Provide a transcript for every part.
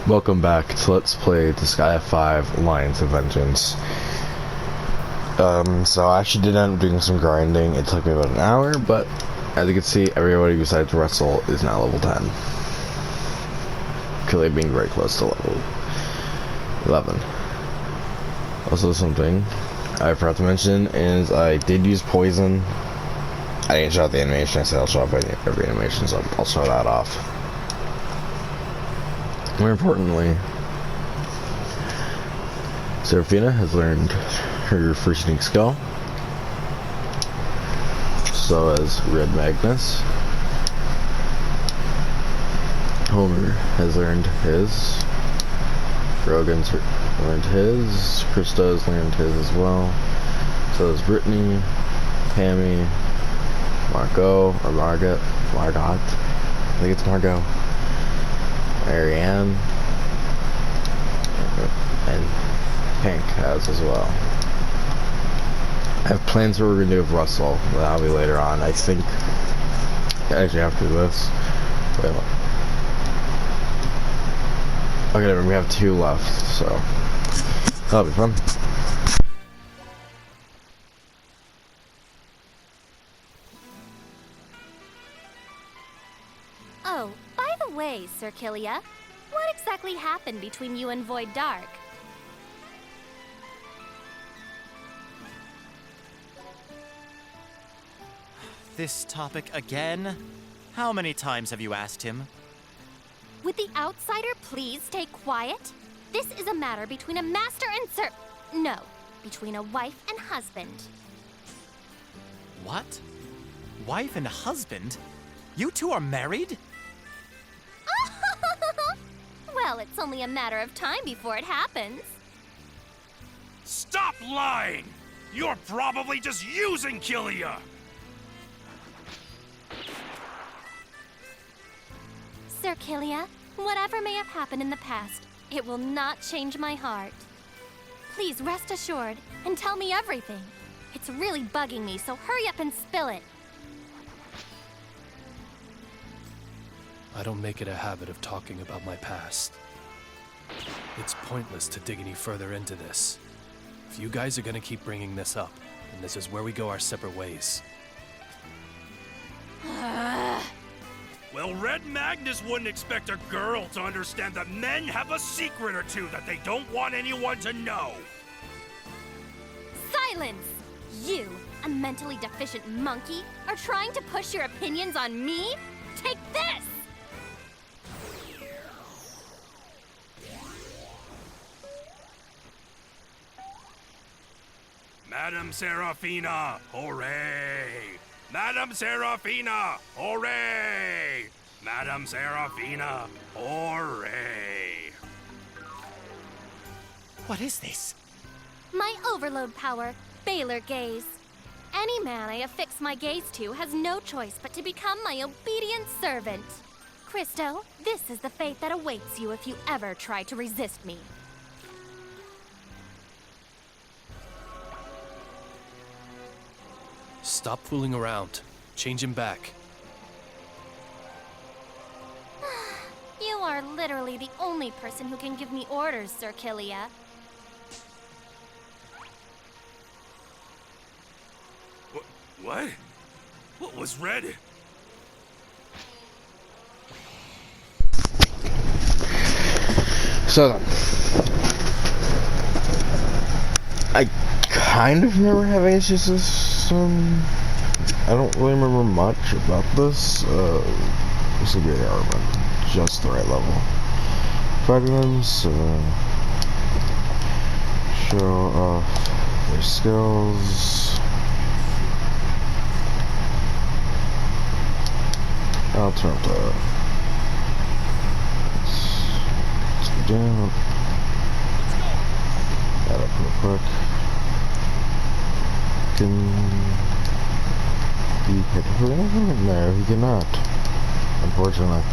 Welcome back to Let's Play disgaea 5 Alliance of Vengeance. So I actually did end up doing some grinding. It took me about an hour, but as you can see, everybody besides Russell is now level 10. Clearly being very close to level 11. Also, something I forgot to mention is I did use poison. I didn't show out the animation. I said I'll show up every animation, so I'll show that off. More importantly, Seraphina has learned her first unique skill. So has Red Magnus. Homer has learned his. Rogan's learned his. Krista has learned his as well. So has Brittany, Pammy, Margot, or Margot. I think it's Margot. Marianne, and Pink has as well. I have plans for what we're gonna do with Russell, but that'll be later on. I think actually after this. Wait, okay, we have 2 left, so that'll be fun. Oh, by the way, Sir Killia, what exactly happened between you and Void Dark? This topic again? How many times have you asked him? Would the outsider please stay quiet? This is a matter between a master and No, between a wife and husband. What? Wife and husband? You two are married? Well, it's only a matter of time before it happens. Stop lying! You're probably just using Killia! Sir Killia, whatever may have happened in the past, it will not change my heart. Please rest assured and tell me everything. It's really bugging me, so hurry up and spill it. I don't make it a habit of talking about my past. It's pointless to dig any further into this. If you guys are gonna keep bringing this up, then this is where we go our separate ways. Well, Red Magnus wouldn't expect a girl to understand that men have a secret or two that they don't want anyone to know. Silence! You, a mentally deficient monkey, are trying to push your opinions on me? Take this! Madame Seraphina, hooray! Madame Seraphina, hooray! Madame Seraphina, hooray! What is this? My overload power, Baylor Gaze. Any man I affix my gaze to has no choice but to become my obedient servant. Christo, this is the fate that awaits you if you ever try to resist me. Stop fooling around. Change him back. You are literally the only person who can give me orders, Sir Killia. What? What was red? So then, I kind of remember having issues with some. I don't really remember much about this. This will be an armament, just the right level. Fragments, show off their skills. I'll turn up the. Let's go down. That up real quick. Can he hit her? No, he cannot. Unfortunately.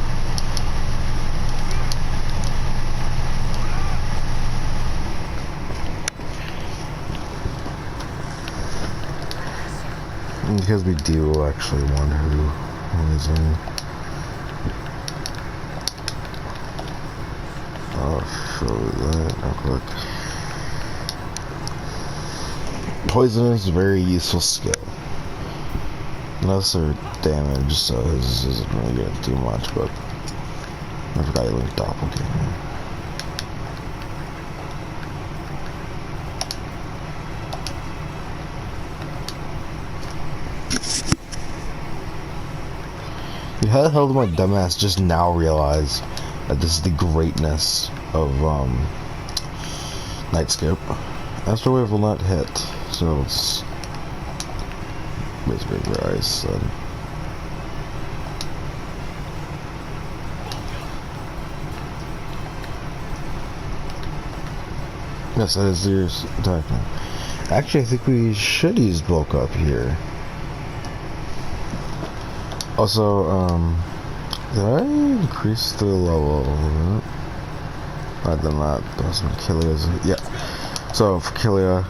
Because we do actually want who is in. show that real quick. Poison is a very useful skill. Unless their damage, so his isn't really gonna do much, but I forgot you linked doppelganger. How the hell did my dumbass just now realize that this is the greatness of Nightscape? Astral Wave will not hit, so it's basically ice then. Yes, that is serious attack now. Actually, I think we should use bulk up here. Also, did I increase the level? I did not. That's what Killia's. Yeah. So for Killia,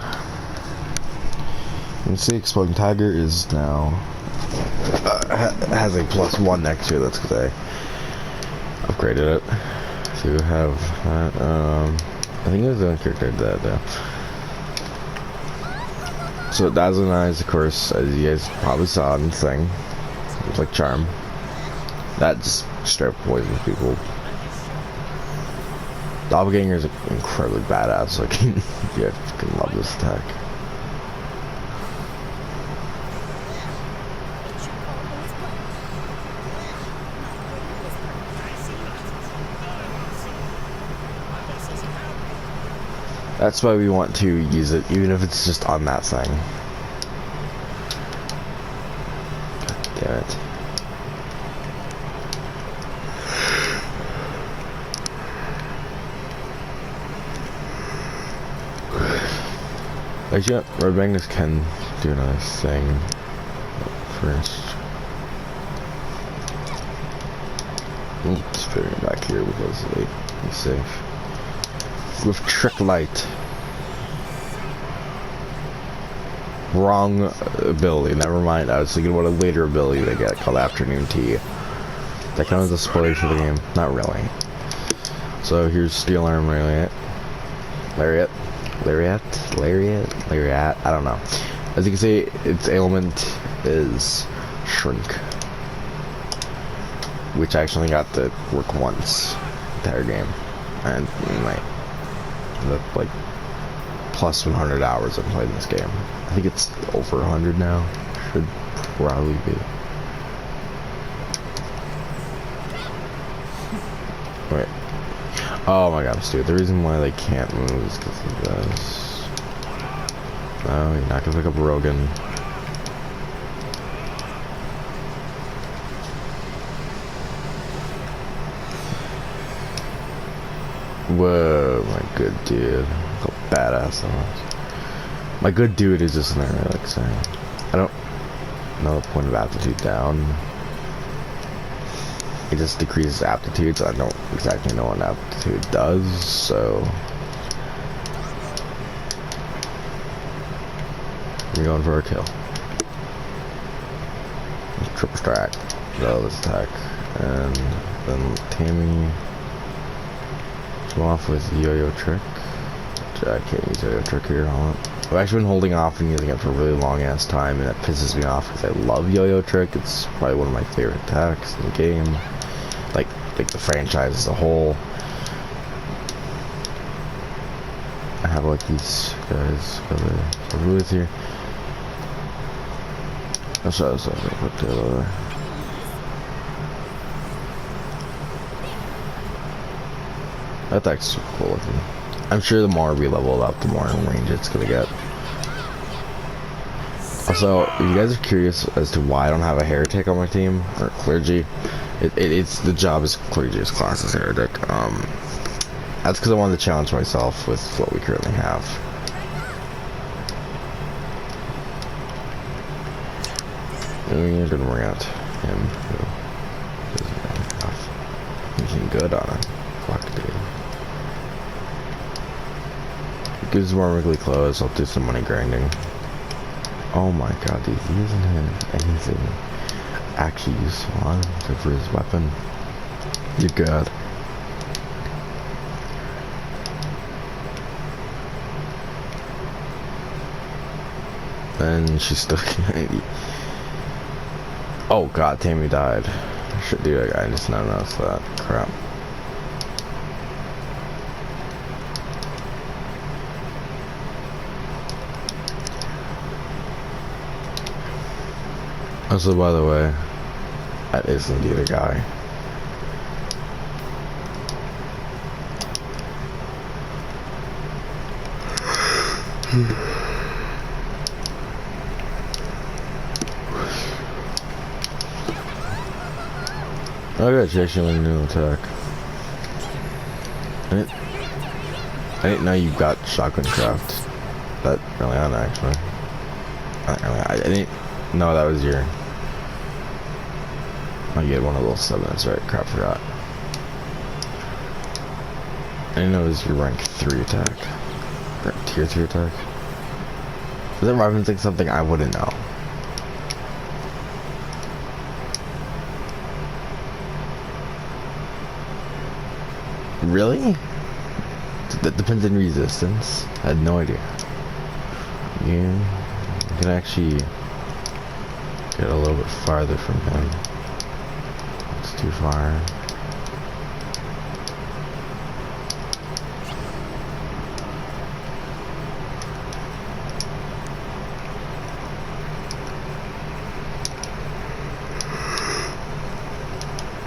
you can see Exploding Tiger is now has a +1 next to it. That's because I upgraded it to have that. I think it was the only character that though. So Dazzling Eyes, of course, as you guys probably saw in the thing. It's like Charm. That just straight up poisons people. Doppelganger is incredibly badass. Like, yeah, I fucking love this attack. That's why we want to use it, even if it's just on that thing. God damn it. Actually, Red Magnus can do another thing first. Just putting it back here because he's safe. With Trick Light. Wrong ability, never mind. I was thinking about a later ability they get called Afternoon Tea. That counts as a spoiler for the game. Not really. So here's Steel Arm Lariat. Lariat? I don't know. As you can see, its ailment is Shrink. Which I actually got to work once the entire game. And like plus 100 hours I've played this game. I think it's over 100 now. Should probably be. Wait. Oh my god, dude. The reason why they can't move is because of this. No, you're not gonna pick up Rogan. Whoa, my good dude. Look how badass that was. My good dude is just in there, like saying. I don't know the point of aptitude down. It just decreases aptitude, so I don't exactly know what aptitude does, so. You're going for a kill. Triple strike. So this attack. And then Tammy. Off with Yo-Yo Trick. I can't use Yo-Yo Trick here. I've actually been holding off and using it for a really long ass time, and it pisses me off because I love Yo-Yo Trick. It's probably one of my favorite attacks in the game, like the franchise as a whole. I have like these guys over with here. I'll show this over. Put the other. That attack's super cool looking. I'm sure the more we level up, the more in range it's gonna get. Also, if you guys are curious as to why I don't have a heretic on my team, or clergy, it's the job is clergy's class as heretic. That's because I wanted to challenge myself with what we currently have. And you're gonna bring out him who isn't really enough. He's good on it. Fuck, dude. Gives more wriggly clothes. I'll do some money grinding. Oh my god, dude, he doesn't have anything actually useful on him except for his weapon. You're good. and she's still 90. Oh god, Tammy died. Shit, dude, I just now noticed that. Crap. Also, by the way, that is indeed a guy. I got chasing with a new attack. I didn't know you got shotgun craft that early on, actually. I didn't know that was your... Oh, you had one of those 7s, right? Crap, forgot. I didn't know it was your rank 3 attack. Or tier 3 attack. Is that referencing something I wouldn't know? Really? That depends on resistance. I had no idea. Yeah, you can actually get a little bit farther from him. It's too far.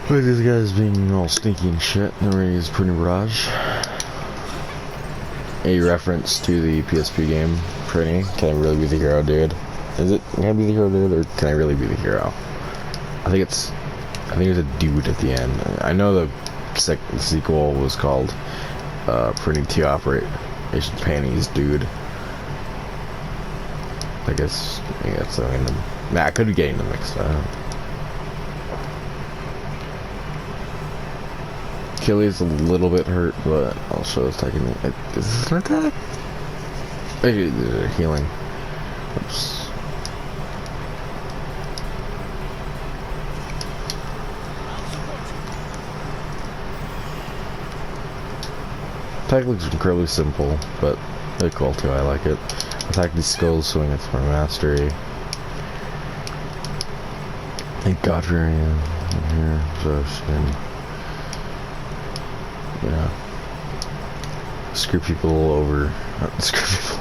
Look at these guys being all stinky and shit. They're ready to use Pretty Barrage. A reference to the PSP game, Pretty. Can I really be the hero, dude? Is it, can I be the hero, dude, or can I really be the hero? I think it's a dude at the end. I know the sequel was called Pretty 2 Operation Panties, dude. I guess, yeah, that's something. Nah, I could be getting them mixed up. Achilles a little bit hurt, but I'll show this technique. Is this an attack? Maybe they're healing. Oops. Attack looks incredibly simple, but they're cool too. I like it. Attack these skills, swing it for mastery. Thank God for in here, so she can, you know, screw people over. Not screw people.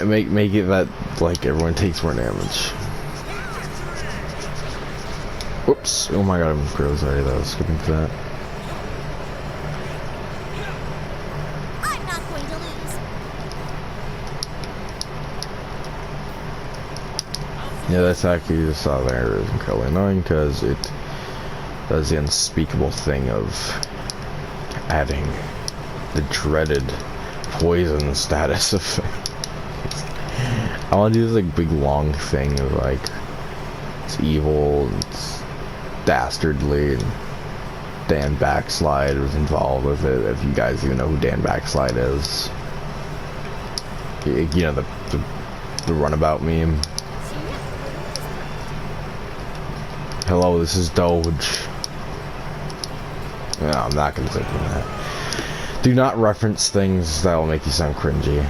make it that like everyone takes more damage. Whoops! Oh my God, I'm really sorry that I was skipping to that. I'm not going to lose. Yeah, that attack you just saw there is incredibly annoying because it does the unspeakable thing of adding the dreaded poison status of I want to do this like big long thing of like it's evil, it's dastardly, and Dan Backslide was involved with it. If you guys even know who Dan Backslide is, you know the runabout meme. Hello, this is Doge. No, I'm not gonna say that. Do not reference things that will make you sound cringy.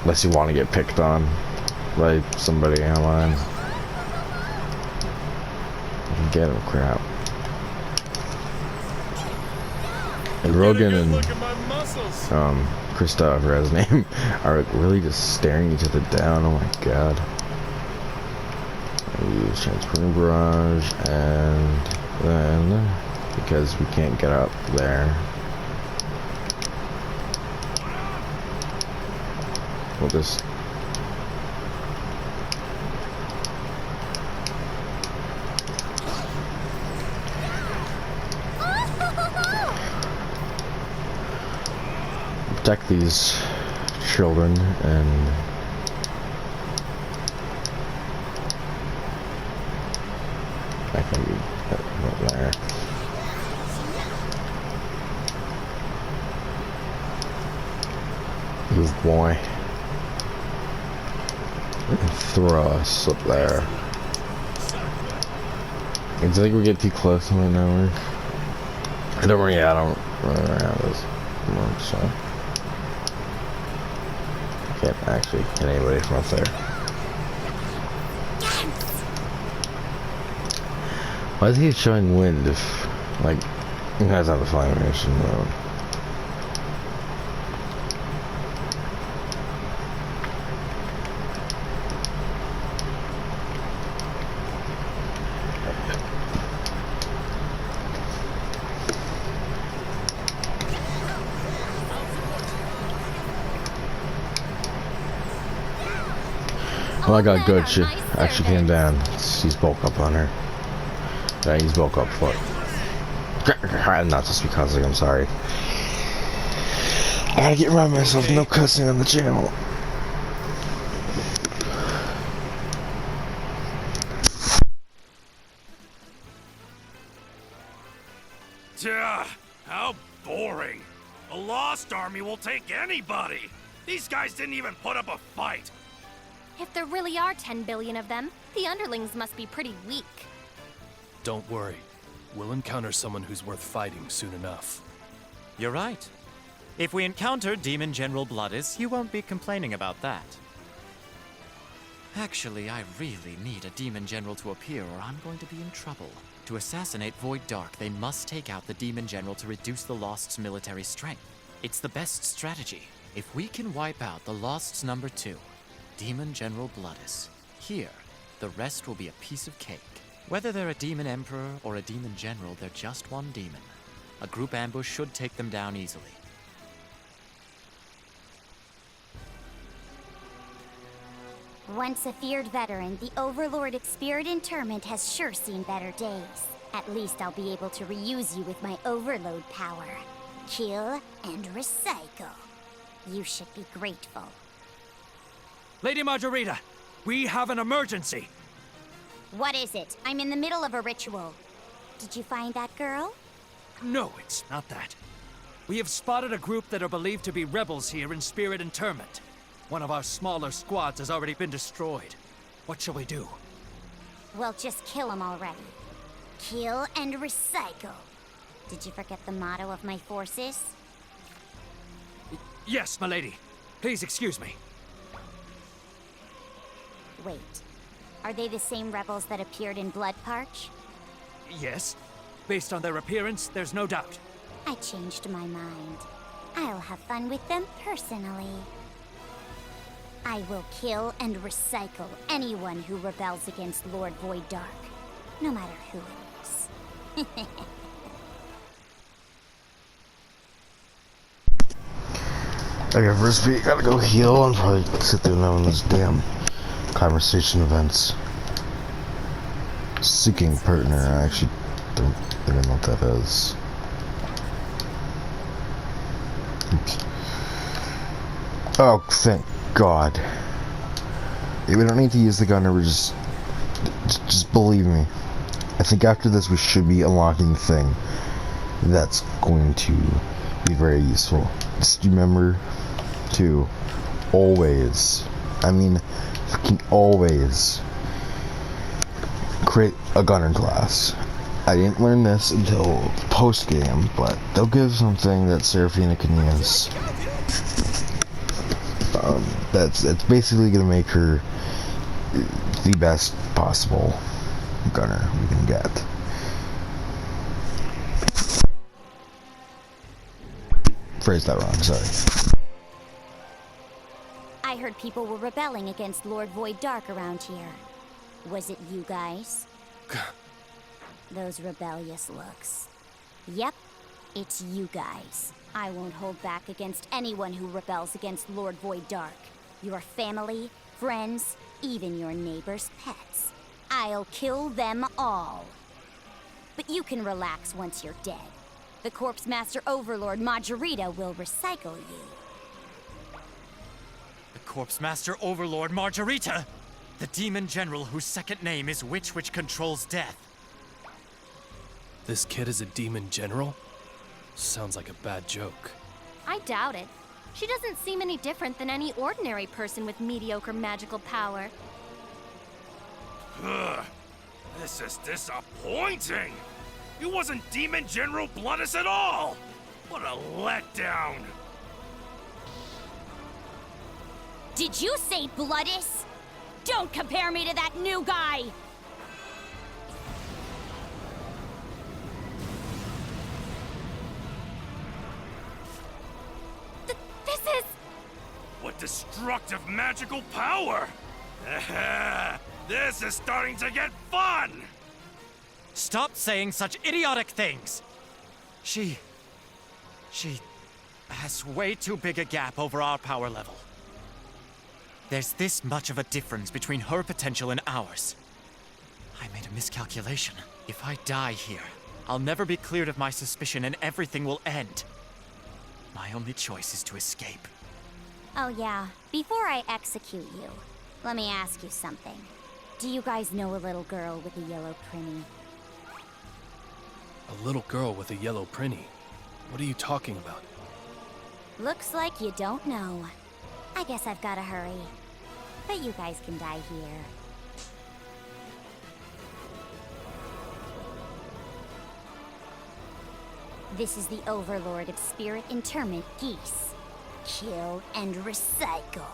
Unless you want to get picked on by somebody online. Get him, crap. And Rogan and Christoph, or his name, are really just staring each other down. Oh my God. I use Transparent Barrage, and then because we can't get up there, we'll just protect these children and I can be right there. Good boy. Throw us up there. I think we get too close to my network. Don't worry, I don't really have this much, so. Can't actually hit anybody from up there. Why is he showing wind if, like, you guys have the flying mission mode? Well, I got good. She actually came down. He's bulk up on her. Yeah, he's bulk up for it. I'm not just because I'm sorry. I gotta get around myself. No cussing on the channel. Tja, how boring. A lost army will take anybody. These guys didn't even put up a fight. If there really are 10 billion of them, the underlings must be pretty weak. Don't worry. We'll encounter someone who's worth fighting soon enough. You're right. If we encounter Demon General Bloodis, you won't be complaining about that. Actually, I really need a Demon General to appear or I'm going to be in trouble. To assassinate Void Dark, they must take out the Demon General to reduce the Lost's military strength. It's the best strategy. If we can wipe out the Lost's number 2, Demon General Bloodis, here, the rest will be a piece of cake. Whether they're a Demon Emperor or a Demon General, they're just one demon. A group ambush should take them down easily. Once a feared veteran, the Overlord Spirit Interment has sure seen better days. At least I'll be able to reuse you with my overload power. Kill and recycle. You should be grateful. Lady Margarita, we have an emergency. What is it? I'm in the middle of a ritual. Did you find that girl? No, it's not that. We have spotted a group that are believed to be rebels here in Spirit Interment. One of our smaller squads has already been destroyed. What shall we do? Well, just kill them already. Kill and recycle. Did you forget the motto of my forces? Yes, my lady. Please excuse me. Wait. Are they the same rebels that appeared in Blood Parch? Yes. Based on their appearance, there's no doubt. I changed my mind. I'll have fun with them personally. I will kill and recycle anyone who rebels against Lord Void Dark, no matter who it is. Okay, first we gotta go heal and probably sit there now in those damn conversation events. Seeking partner, I actually don't even know what that is. Oops. Oh, thank God. Yeah, we don't need to use the gunner, we're just believe me. I think after this we should be unlocking the thing that's going to be very useful. Just remember to always, I mean fucking always, create a gunner class. I didn't learn this until post game, but they'll give something that Seraphina can use. That's basically gonna make her the best possible gunner we can get. Phrased that wrong, sorry. I heard people were rebelling against Lord Void Dark around here. Was it you guys? Those rebellious looks. Yep, it's you guys. I won't hold back against anyone who rebels against Lord Void Dark. Your family, friends, even your neighbors' pets. I'll kill them all. But you can relax once you're dead. The Corpse Master Overlord Margarita will recycle you. The Corpse Master Overlord Margarita! The Demon General whose second name is Witch which controls death. This kid is a demon general? Sounds like a bad joke. I doubt it. She doesn't seem any different than any ordinary person with mediocre magical power. Ugh, this is disappointing. He wasn't Demon General Bloodis at all. What a letdown. Did you say Bloodus? Don't compare me to that new guy! This is... What destructive magical power! This is starting to get fun! Stop saying such idiotic things! She has way too big a gap over our power level. There's this much of a difference between her potential and ours. I made a miscalculation. If I die here, I'll never be cleared of my suspicion and everything will end. My only choice is to escape. Oh yeah, before I execute you, let me ask you something. Do you guys know a little girl with a yellow prinny? A little girl with a yellow prinny? What are you talking about? Looks like you don't know. I guess I've gotta hurry. But you guys can die here. This is the Overlord of Spirit Interment, Geese. Kill and recycle.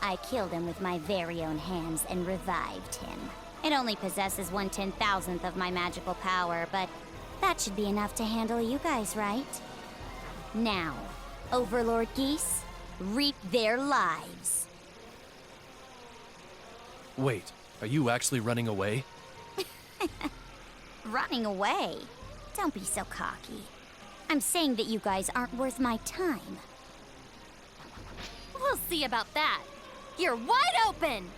I killed him with my very own hands and revived him. It only possesses 1/10,000th of my magical power, but that should be enough to handle you guys, right? Now, Overlord Geese, reap their lives. Wait, are you actually running away? Running away? Don't be so cocky. I'm saying that you guys aren't worth my time. We'll see about that. You're wide open!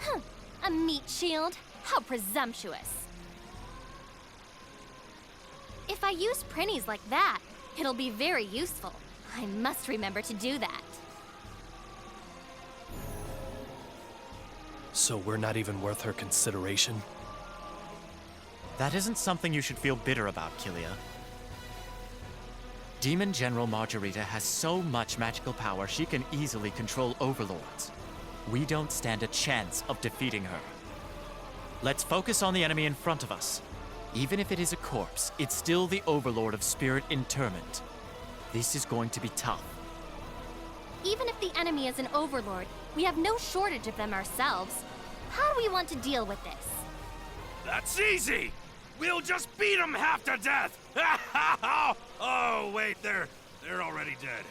Huh, a meat shield? How presumptuous. If I use prinnies like that, it'll be very useful. I must remember to do that. So we're not even worth her consideration? That isn't something you should feel bitter about, Kilia. Demon General Margarita has so much magical power she can easily control overlords. We don't stand a chance of defeating her. Let's focus on the enemy in front of us. Even if it is a corpse, it's still the Overlord of Spirit Interment. This is going to be tough. Even if the enemy is an overlord, we have no shortage of them ourselves. How do we want to deal with this? That's easy! We'll just beat them half to death! Oh, wait, they're already dead.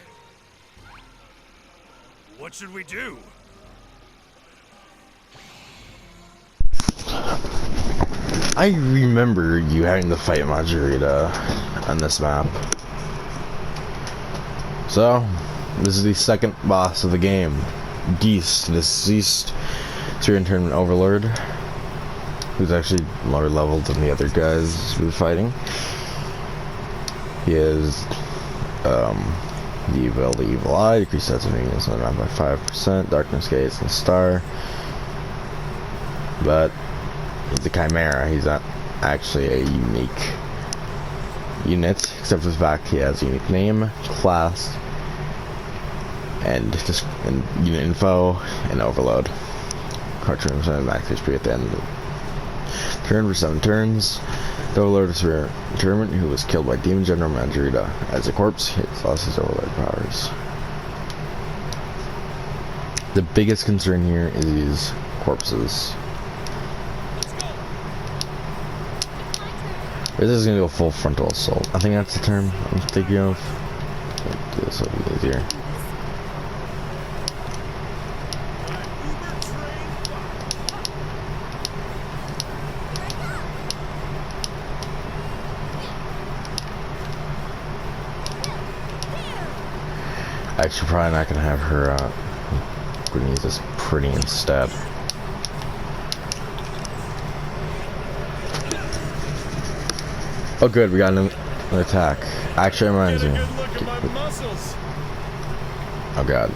What should we do? I remember you having to fight Margarita on this map. So, this is the second boss of the game. Geese, the deceased Spirit Interment Overlord, who's actually lower leveled than the other guys we were fighting. He is the evil eye, decreased sensitivity on the map by 5%, darkness gaze and star. But he's a chimera, he's not actually a unique unit, except for the fact he has a unique name, class, and unit info, and overload. Cartoon percent max HP at the end of the turn for 7 turns. The Overlord of Spirit Interment, who was killed by Demon General Margarita. As a corpse, he lost his Overlord powers. The biggest concern here is these corpses. This is gonna go full frontal assault. I think that's the term I'm thinking of. This will be easier. Actually, probably not gonna have her. We're gonna use this pretty instead. Oh, good, we got an attack. Actually, reminds me. Oh god.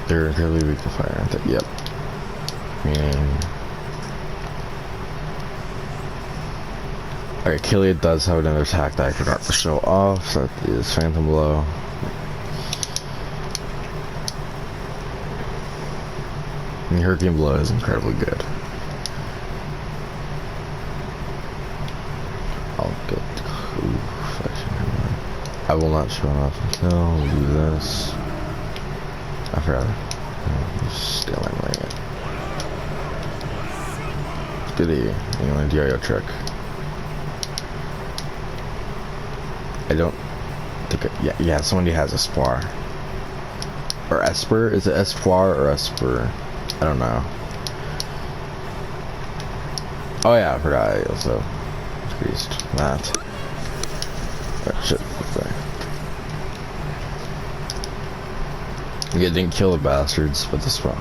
They're incredibly weak to fire, aren't they? Yep. Meaning. Alright, Kilia does have another attack that I forgot to show off. So that is Phantom Blow. And Hurricane Blow is incredibly good. I will not show off until we do this. I forgot. Just stealing my Goody. You want to yo-yo trick? I don't think. Yeah. Somebody has Espoir or Esper. Is it Espoir or Esper? I don't know. Oh yeah, I forgot. I also increased that. That shit. Yeah, didn't kill the bastards, but this one.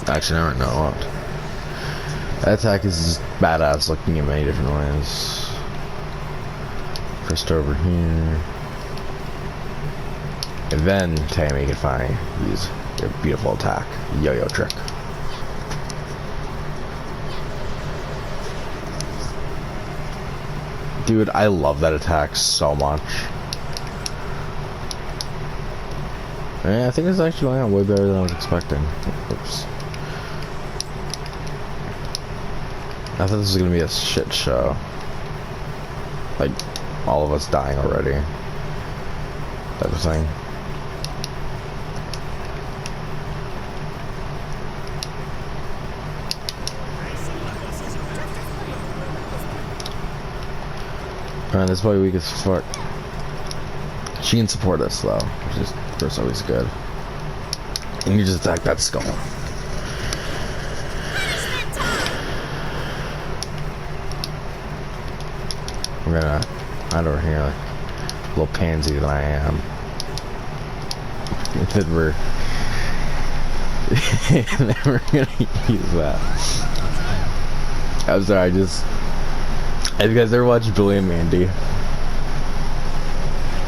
Actually, I don't know what. That attack is just badass looking in many different ways. First over here. And then Tammy can finally use their beautiful attack. Yo-yo trick. Dude, I love that attack so much. Yeah, I think it's actually going out way better than I was expecting. Oops. I thought this was gonna be a shit show. Like, all of us dying already. Type of thing. Man, this boy weak as fuck. She can support us though, which is first always good. And you just attack that skull. We're gonna hide over here like little pansy that I am. And then we're gonna use that. I'm sorry, have you guys ever watched Billy and Mandy?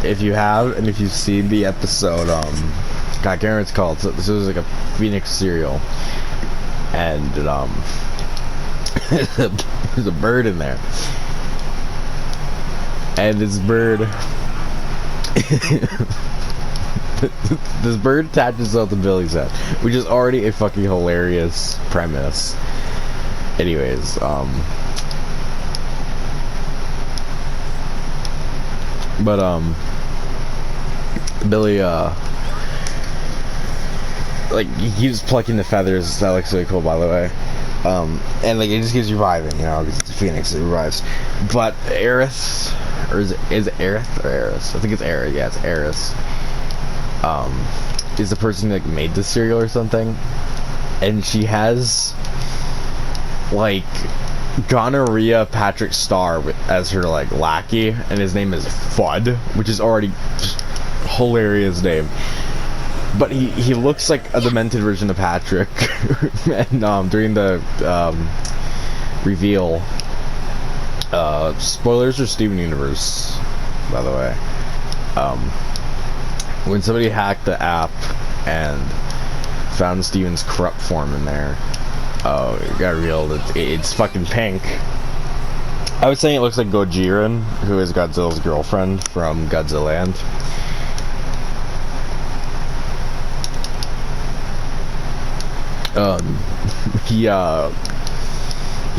If you have, and if you've seen the episode, God, I can't remember what it's called. So this was like a Phoenix cereal, and there's a bird in there, and this bird, this bird attaches itself to Billy's head, which is already a fucking hilarious premise. Anyways, Billy, like, he keeps plucking the feathers. That looks really cool, by the way. And like, it just keeps reviving, you know, because it's a phoenix, it revives. But Aerith, or is it Aerith or Eris? I think it's Aerith. Yeah, it's Eris. Is the person that made the cereal or something, and she has like Gonorrhea Patrick Star as her like lackey, and his name is Fudd, which is already just hilarious name. But he looks like a demented version of Patrick. And during the reveal, spoilers for Steven Universe, by the way, when somebody hacked the app and found Steven's corrupt form in there, it got revealed it's fucking pink. I was saying it looks like Gojiren, who is Godzilla's girlfriend from Godzilla Land.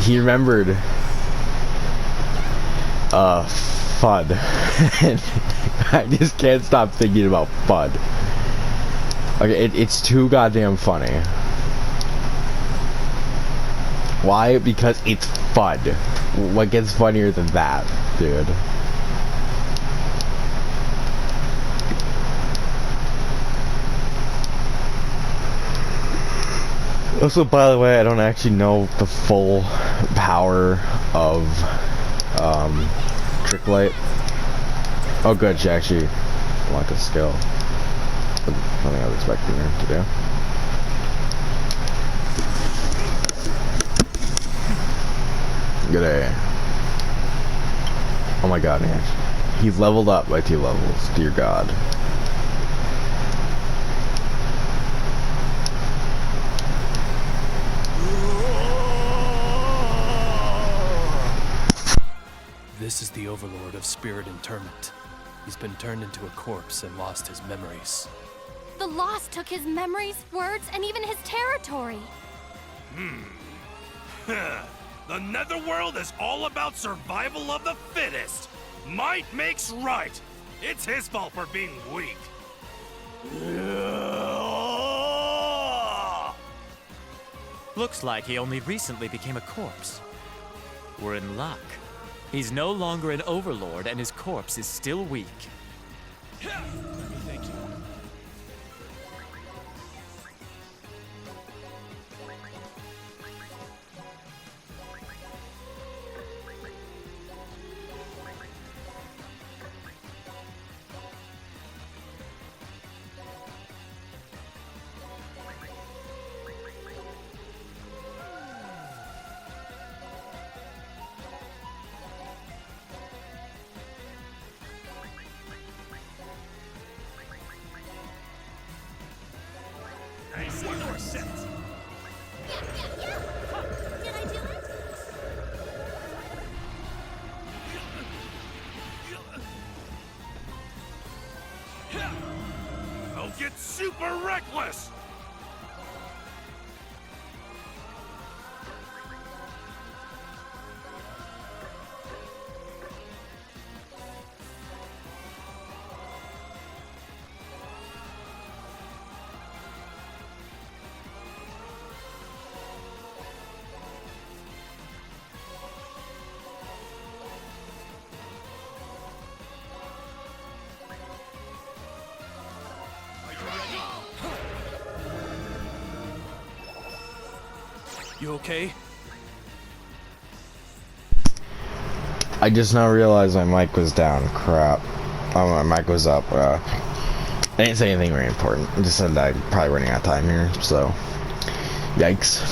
He remembered Fudd. And I just can't stop thinking about Fudd. Okay, it's too goddamn funny. Why? Because it's Fudd. What gets funnier than that, dude? Also, by the way, I don't actually know the full power of Trick Light. Oh good, she actually unlocked a skill. Something I was expecting her to do. Good A. Oh my god, man. He's leveled up by 2 levels. Dear God. This is the Overlord of Spirit Interment. He's been turned into a corpse and lost his memories. The Lost took his memories, words, and even his territory. The Netherworld is all about survival of the fittest. Might makes right. It's his fault for being weak. Looks like he only recently became a corpse. We're in luck. He's no longer an overlord, and his corpse is still weak. Thank you. Nice, one more set. Did I do it? I'll get super reckless! You okay? I just now realized my mic was down. Crap. Oh, my mic was up. I didn't say anything very important. I just said that I'm probably running out of time here, so yikes.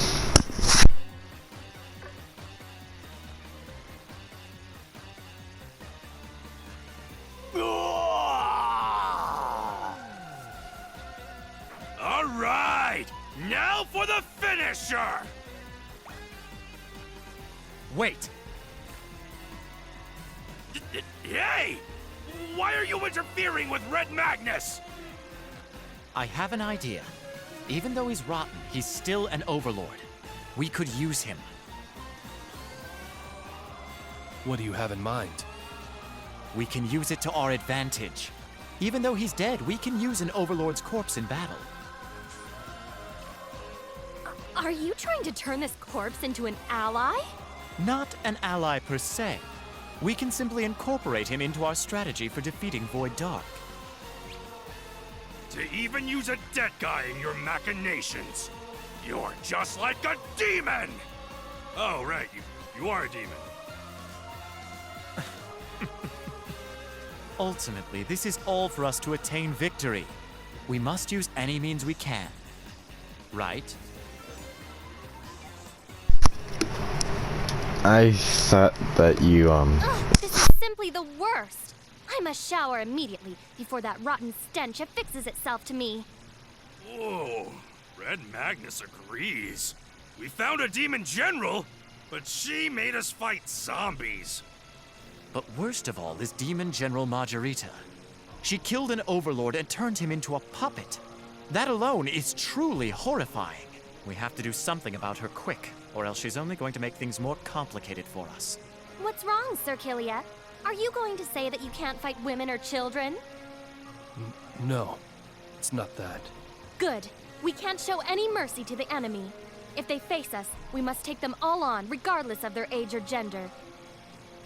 All right, now for the finisher! Wait! Hey! Why are you interfering with Red Magnus? I have an idea. Even though he's rotten, he's still an overlord. We could use him. What do you have in mind? We can use it to our advantage. Even though he's dead, we can use an overlord's corpse in battle. Are you trying to turn this corpse into an ally? Not an ally per se. We can simply incorporate him into our strategy for defeating Void Dark. To even use a dead guy in your machinations. You're just like a demon! Oh, right, you are a demon. Ultimately, this is all for us to attain victory. We must use any means we can. Right? I thought that you, Ugh, this is simply the worst. I must shower immediately before that rotten stench affixes itself to me. Whoa, Red Magnus agrees. We found a demon general, but she made us fight zombies. But worst of all is Demon General Margarita. She killed an overlord and turned him into a puppet. That alone is truly horrifying. We have to do something about her quick, or else she's only going to make things more complicated for us. What's wrong, Sir Killia? Are you going to say that you can't fight women or children? No, it's not that. Good. We can't show any mercy to the enemy. If they face us, we must take them all on, regardless of their age or gender.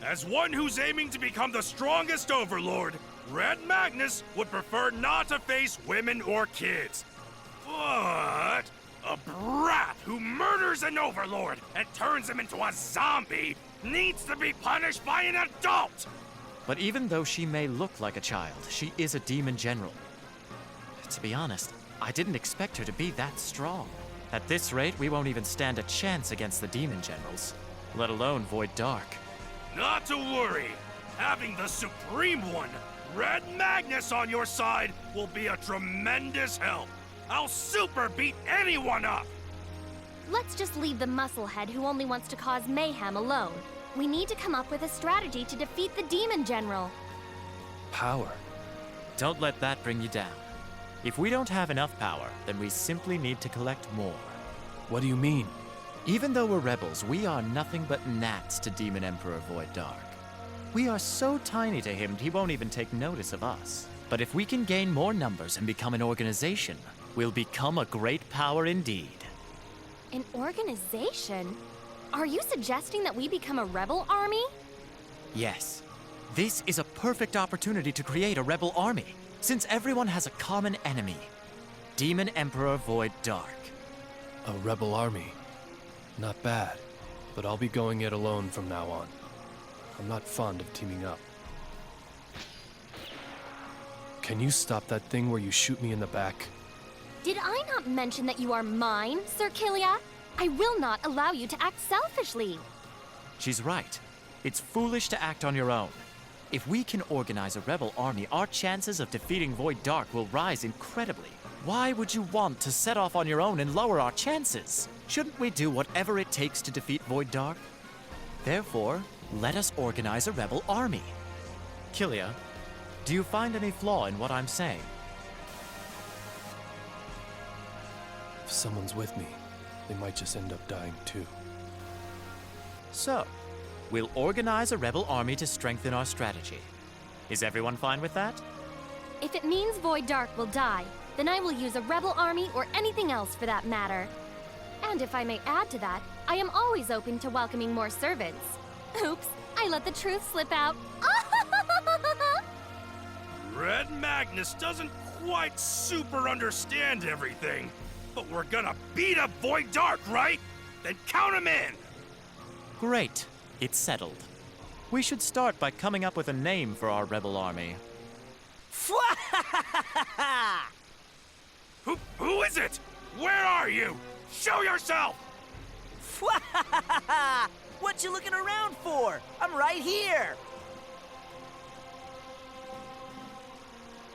As one who's aiming to become the strongest overlord, Red Magnus would prefer not to face women or kids. But a brat who murders an overlord and turns him into a zombie needs to be punished by an adult! But even though she may look like a child, she is a demon general. To be honest, I didn't expect her to be that strong. At this rate, we won't even stand a chance against the demon generals, let alone Void Dark. Not to worry. Having the Supreme One, Red Magnus, on your side will be a tremendous help. I'll super beat anyone up! Let's just leave the musclehead who only wants to cause mayhem alone. We need to come up with a strategy to defeat the Demon General. Power. Don't let that bring you down. If we don't have enough power, then we simply need to collect more. What do you mean? Even though we're rebels, we are nothing but gnats to Demon Emperor Void Dark. We are so tiny to him, he won't even take notice of us. But if we can gain more numbers and become an organization, we'll become a great power indeed. An organization? Are you suggesting that we become a rebel army? Yes. This is a perfect opportunity to create a rebel army, since everyone has a common enemy. Demon Emperor Void Dark. A rebel army. Not bad, but I'll be going it alone from now on. I'm not fond of teaming up. Can you stop that thing where you shoot me in the back? Did I not mention that you are mine, Sir Kilia? I will not allow you to act selfishly. She's right. It's foolish to act on your own. If we can organize a rebel army, our chances of defeating Void Dark will rise incredibly. Why would you want to set off on your own and lower our chances? Shouldn't we do whatever it takes to defeat Void Dark? Therefore, let us organize a rebel army. Kilia, do you find any flaw in what I'm saying? If someone's with me, they might just end up dying too. So, we'll organize a rebel army to strengthen our strategy. Is everyone fine with that? If it means Void Dark will die, then I will use a rebel army or anything else for that matter. And if I may add to that, I am always open to welcoming more servants. Oops, I let the truth slip out. Red Magnus doesn't quite super understand everything, but we're gonna beat up Void Dark, right? Then count him in! Great. It's settled. We should start by coming up with a name for our rebel army. Who is it? Where are you? Show yourself! What you looking around for? I'm right here!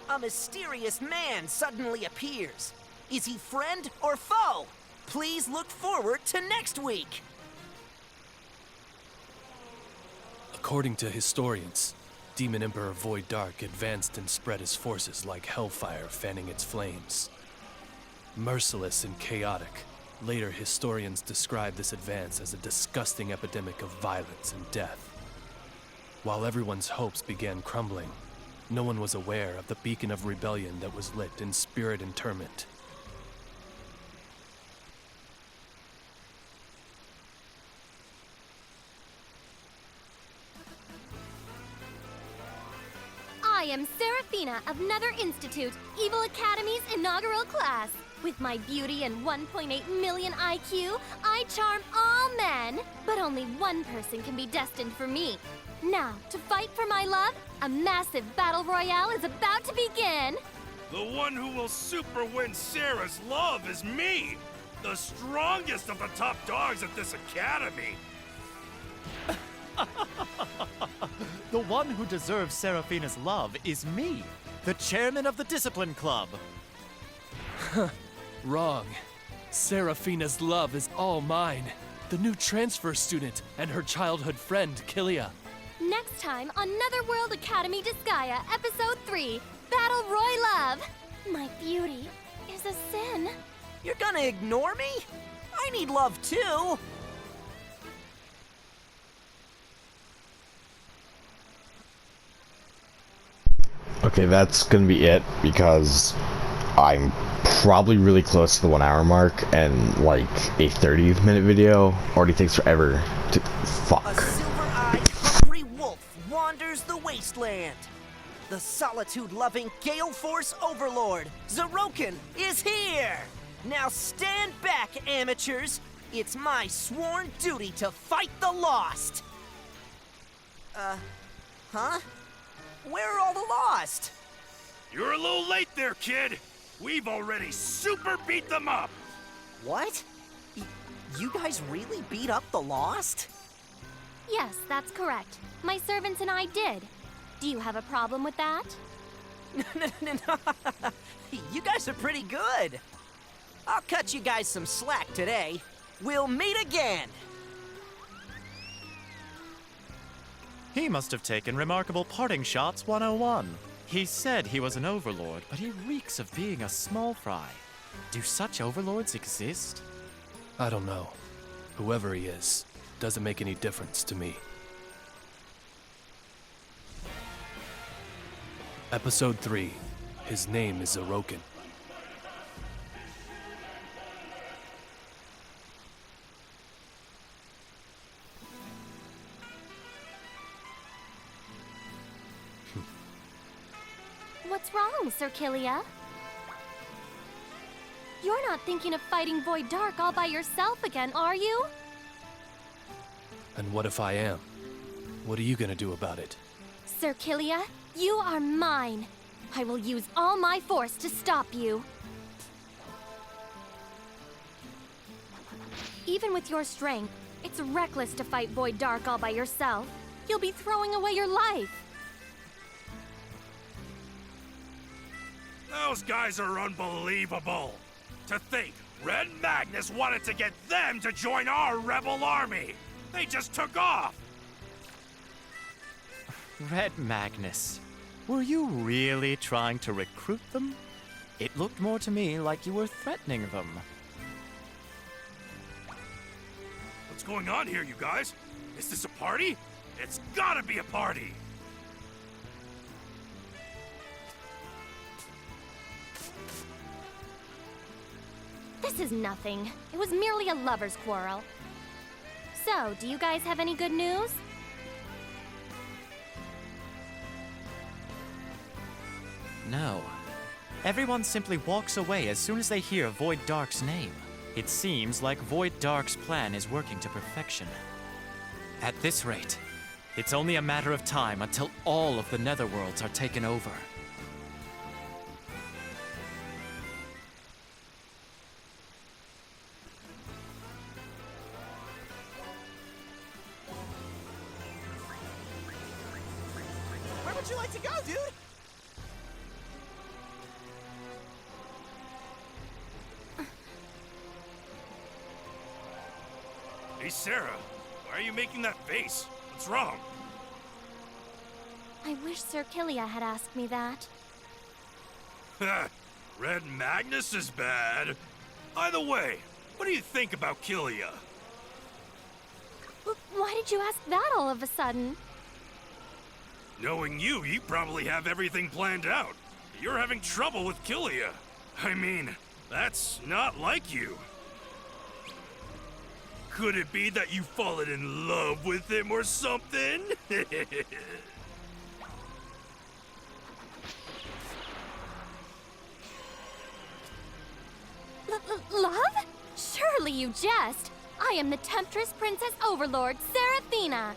A mysterious man suddenly appears. Is he friend or foe? Please look forward to next week. According to historians, Demon Emperor Void Dark advanced and spread his forces like hellfire fanning its flames. Merciless and chaotic, later historians describe this advance as a disgusting epidemic of violence and death. While everyone's hopes began crumbling, no one was aware of the beacon of rebellion that was lit in spirit interment. I am Seraphina of Nether Institute, Evil Academy's inaugural class. With my beauty and 1.8 million IQ, I charm all men. But only one person can be destined for me. Now, to fight for my love, a massive battle royale is about to begin. The one who will super win Sarah's love is me! The strongest of the top dogs at this academy! The one who deserves Seraphina's love is me, the chairman of the Discipline Club. Wrong. Seraphina's love is all mine. The new transfer student and her childhood friend, Kilia. Next time on Netherworld Academy Disgaea, Episode 3, Battle Roy Love. My beauty is a sin. You're gonna ignore me? I need love too. Okay, that's gonna be it because I'm probably really close to the 1 hour mark, and like a 30-minute video already takes forever to A fuck. silver-eyed, hungry wolf wanders the wasteland. The solitude-loving Gale Force Overlord, Zeroken, is here! Now stand back, amateurs. It's my sworn duty to fight the lost. Huh? Where are all the lost? You're a little late there, kid! We've already super beat them up! What? You guys really beat up the lost? Yes, that's correct. My servants and I did. Do you have a problem with that? No. You guys are pretty good. I'll cut you guys some slack today. We'll meet again. He must have taken Remarkable Parting Shots 101. He said he was an overlord, but he reeks of being a small fry. Do such overlords exist? I don't know. Whoever he is, doesn't make any difference to me. Episode 3. His name is Zeroken. What's wrong, Sir Killia? You're not thinking of fighting Void Dark all by yourself again, are you? And what if I am? What are you gonna do about it? Sir Killia, you are mine. I will use all my force to stop you. Even with your strength, it's reckless to fight Void Dark all by yourself. You'll be throwing away your life. Those guys are unbelievable. To think, Red Magnus wanted to get them to join our rebel army. They just took off. Red Magnus, were you really trying to recruit them? It looked more to me like you were threatening them. What's going on here, you guys? Is this a party? It's gotta be a party. This is nothing. It was merely a lover's quarrel. So, do you guys have any good news? No. Everyone simply walks away as soon as they hear Void Dark's name. It seems like Void Dark's plan is working to perfection. At this rate, it's only a matter of time until all of the Netherworlds are taken over. Where would you like to go, dude? Hey, Sarah, why are you making that face? What's wrong? I wish Sir Killia had asked me that. Red Magnus is bad. By the way, what do you think about Killia? Why did you ask that all of a sudden? Knowing you probably have everything planned out. You're having trouble with Killia. I mean, that's not like you. Could it be that you've fallen in love with him or something? Love? Surely you jest. I am the Temptress Princess Overlord, Seraphina.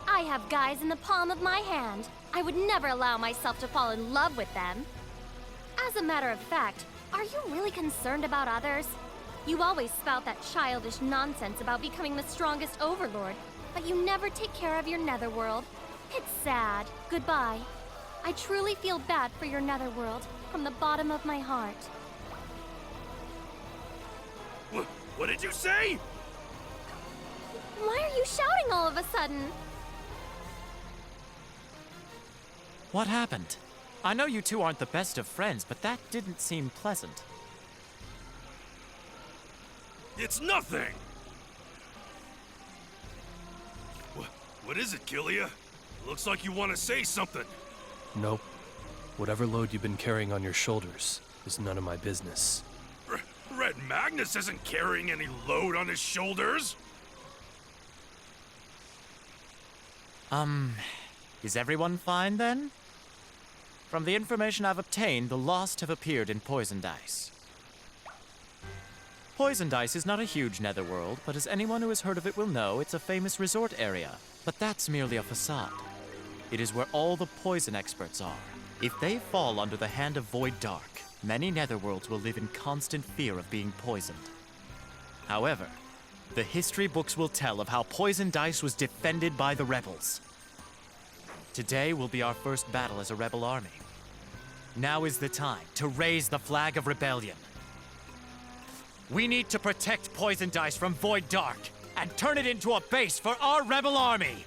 I have guys in the palm of my hand. I would never allow myself to fall in love with them. As a matter of fact, are you really concerned about others? You always spout that childish nonsense about becoming the strongest Overlord, but you never take care of your Netherworld. It's sad. Goodbye. I truly feel bad for your Netherworld, from the bottom of my heart. What did you say? Why are you shouting all of a sudden? What happened? I know you two aren't the best of friends, but that didn't seem pleasant. It's nothing! What is it, Killia? Looks like you want to say something. Nope. Whatever load you've been carrying on your shoulders is none of my business. Red Magnus isn't carrying any load on his shoulders. Is everyone fine then? From the information I've obtained, the Lost have appeared in Poisoned Ice. Poisoned Ice is not a huge netherworld, but as anyone who has heard of it will know, it's a famous resort area. But that's merely a facade. It is where all the poison experts are. If they fall under the hand of Void Dark, many netherworlds will live in constant fear of being poisoned. However, the history books will tell of how Poisoned Ice was defended by the rebels. Today will be our first battle as a rebel army. Now is the time to raise the flag of rebellion. We need to protect Poisoned Ice from Void Dark and turn it into a base for our rebel army!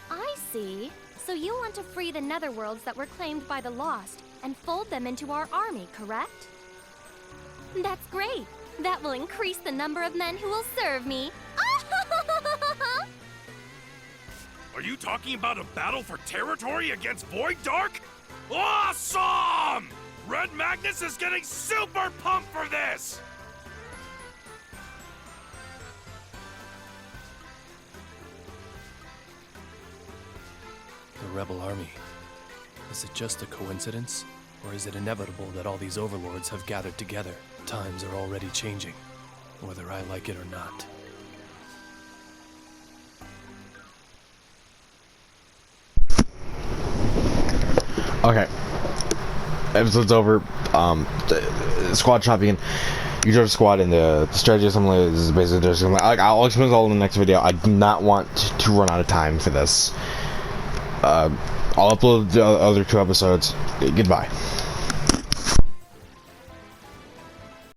I see. So you want to free the Netherworlds that were claimed by the Lost and fold them into our army, correct? That's great. That will increase the number of men who will serve me. Are you talking about a battle for territory against Void Dark? Awesome! Red Magnus is getting super pumped for this! The rebel army. Is it just a coincidence? Or is it inevitable that all these overlords have gathered together? Times are already changing, whether I like it or not. Okay. Episode's over. Squad shopping. You join a squad, and the strategy assembly is basically just I'll explain it all in the next video. I do not want to run out of time for this. I'll upload the other 2 episodes. Goodbye.